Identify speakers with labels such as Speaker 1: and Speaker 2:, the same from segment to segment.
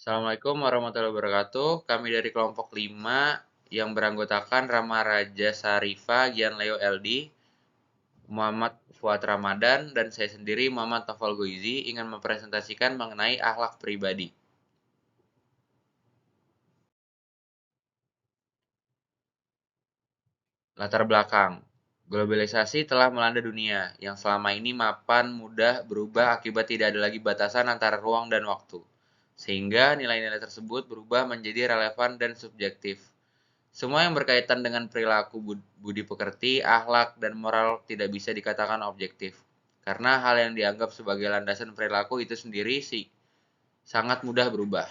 Speaker 1: Assalamualaikum warahmatullahi wabarakatuh. Kami dari kelompok 5 yang beranggotakan Rama Raja Sarifa, Gian Leo LD, Muhammad Fuad Ramadan, dan saya sendiri Muhammad Tafal Goizi ingin mempresentasikan mengenai akhlak pribadi. Latar belakang. Globalisasi telah melanda dunia, yang selama ini mapan mudah berubah akibat tidak ada lagi batasan antara ruang dan waktu. Sehingga nilai-nilai tersebut berubah menjadi relevan dan subjektif. Semua yang berkaitan dengan perilaku budi pekerti, akhlak, dan moral tidak bisa dikatakan objektif. Karena hal yang dianggap sebagai landasan perilaku itu sendiri sih sangat mudah berubah.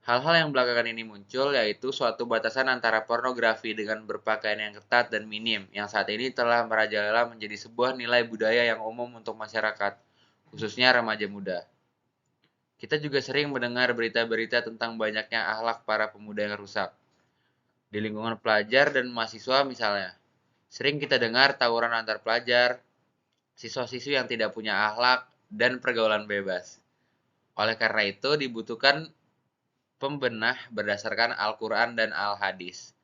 Speaker 1: Hal-hal yang belakangan ini muncul yaitu suatu batasan antara pornografi dengan berpakaian yang ketat dan minim yang saat ini telah merajalela menjadi sebuah nilai budaya yang umum untuk masyarakat, khususnya remaja muda. Kita juga sering mendengar berita-berita tentang banyaknya akhlak para pemuda yang rusak. Di lingkungan pelajar dan mahasiswa misalnya, sering kita dengar tawuran antar pelajar, siswa-siswi yang tidak punya akhlak, dan pergaulan bebas. Oleh karena itu, dibutuhkan pembenah berdasarkan Al-Quran dan Al-Hadis.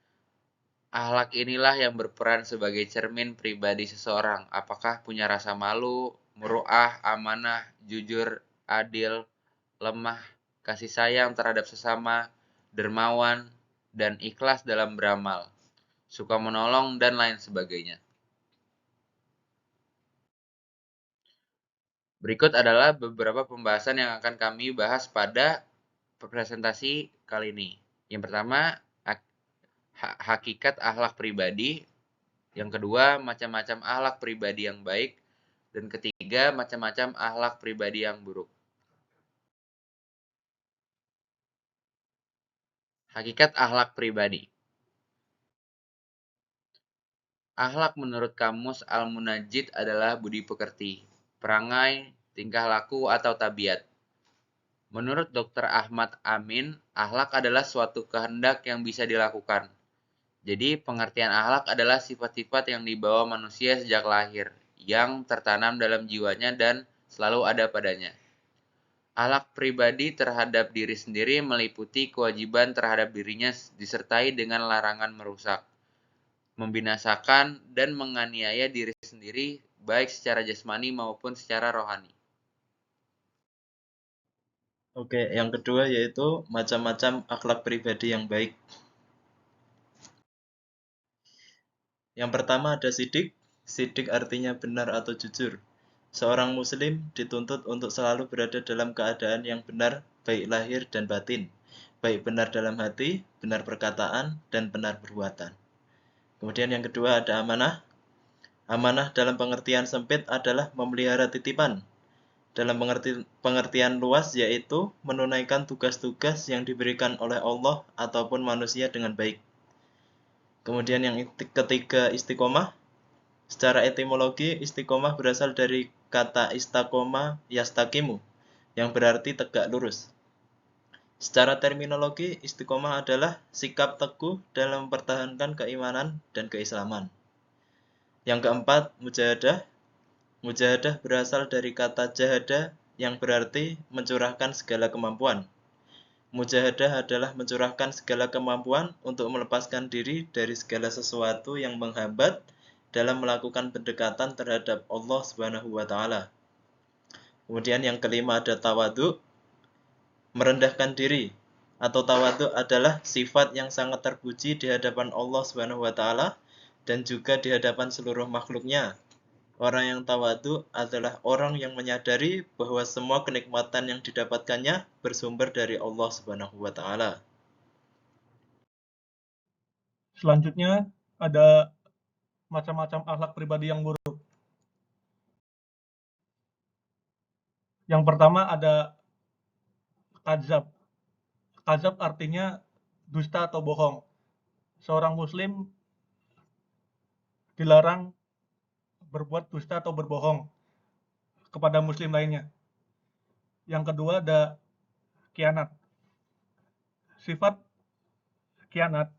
Speaker 1: Akhlak inilah yang berperan sebagai cermin pribadi seseorang. Apakah punya rasa malu, muruah, amanah, jujur, adil, lemah, kasih sayang terhadap sesama, dermawan, dan ikhlas dalam beramal, suka menolong, dan lain sebagainya. Berikut adalah beberapa pembahasan yang akan kami bahas pada presentasi kali ini. Yang pertama, hakikat akhlak pribadi. Yang kedua, macam-macam akhlak pribadi yang baik. Dan ketiga, macam-macam akhlak pribadi yang buruk. Hakikat akhlak pribadi. Akhlak menurut Kamus Al-Munajjid adalah budi pekerti, perangai, tingkah laku, atau tabiat. Menurut Dr. Ahmad Amin, akhlak adalah suatu kehendak yang bisa dilakukan. Jadi, pengertian akhlak adalah sifat-sifat yang dibawa manusia sejak lahir, yang tertanam dalam jiwanya dan selalu ada padanya. Akhlak pribadi terhadap diri sendiri meliputi kewajiban terhadap dirinya disertai dengan larangan merusak, membinasakan, dan menganiaya diri sendiri baik secara jasmani maupun secara rohani.
Speaker 2: Oke, yang kedua yaitu macam-macam akhlak pribadi yang baik. Yang pertama ada sidik. Sidik artinya benar atau jujur. Seorang muslim dituntut untuk selalu berada dalam keadaan yang benar, baik lahir dan batin. Baik benar dalam hati, benar perkataan, dan benar perbuatan. Kemudian yang kedua ada amanah. Amanah dalam pengertian sempit adalah memelihara titipan. Dalam pengertian luas yaitu menunaikan tugas-tugas yang diberikan oleh Allah ataupun manusia dengan baik. Kemudian yang ketiga istiqomah. Secara etimologi istiqomah berasal dari kata istaqoma yastaqimu yang berarti tegak lurus. Secara terminologi istiqomah adalah sikap teguh dalam mempertahankan keimanan dan keislaman. Yang keempat mujahadah. Mujahadah berasal dari kata jahada yang berarti mencurahkan segala kemampuan. Mujahadah adalah mencurahkan segala kemampuan untuk melepaskan diri dari segala sesuatu yang menghambat dalam melakukan pendekatan terhadap Allah Subhanahu wa taala. Kemudian yang kelima ada tawadhu, merendahkan diri atau tawadhu adalah sifat yang sangat terpuji di hadapan Allah Subhanahu wa taala dan juga di hadapan seluruh makhluknya. Orang yang tawadhu adalah orang yang menyadari bahwa semua kenikmatan yang didapatkannya bersumber dari Allah Subhanahu wa taala.
Speaker 3: Selanjutnya ada macam-macam akhlak pribadi yang buruk. Yang pertama ada kadzab. Kadzab artinya dusta atau bohong. Seorang muslim dilarang berbuat dusta atau berbohong kepada muslim lainnya. Yang kedua ada khianat. Sifat khianat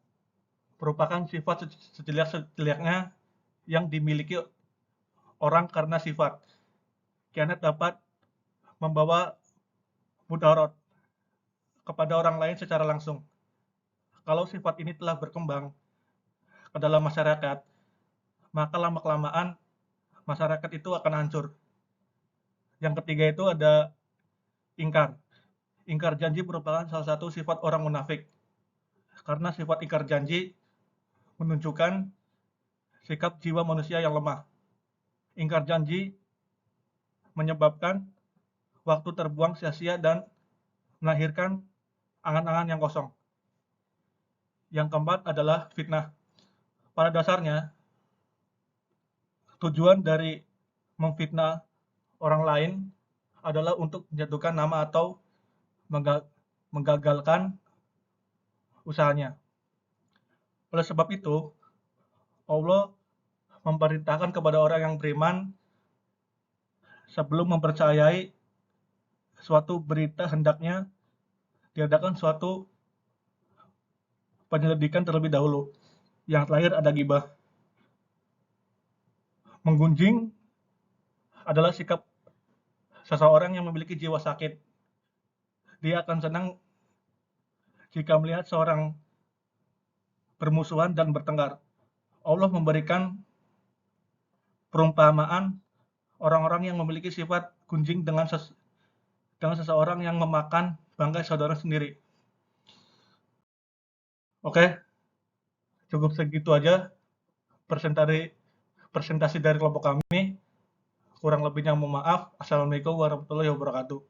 Speaker 3: merupakan sifat sejelek-sejeleknya yang dimiliki orang karena sifat. Khianat dapat membawa mudarat, kepada orang lain secara langsung. Kalau sifat ini telah berkembang ke dalam masyarakat, maka lama-kelamaan masyarakat itu akan hancur. Yang ketiga itu ada ingkar. Ingkar janji merupakan salah satu sifat orang munafik. Karena sifat ingkar janji menunjukkan sikap jiwa manusia yang lemah. Ingkar janji menyebabkan waktu terbuang sia-sia dan melahirkan angan-angan yang kosong. Yang keempat adalah fitnah. Pada dasarnya, tujuan dari memfitnah orang lain adalah untuk menjatuhkan nama atau menggagalkan usahanya. Oleh sebab itu, Allah memerintahkan kepada orang yang beriman sebelum mempercayai suatu berita hendaknya diadakan suatu penyelidikan terlebih dahulu. Yang terakhir ada ghibah. Menggunjing adalah sikap seseorang yang memiliki jiwa sakit. Dia akan senang jika melihat seorang bermusuhan dan bertengkar. Allah memberikan perumpamaan orang-orang yang memiliki sifat gunjing dengan seseorang yang memakan bangkai saudara sendiri. Oke, cukup segitu aja presentasi dari kelompok kami. Kurang lebihnya mohon maaf. Assalamualaikum warahmatullahi wabarakatuh.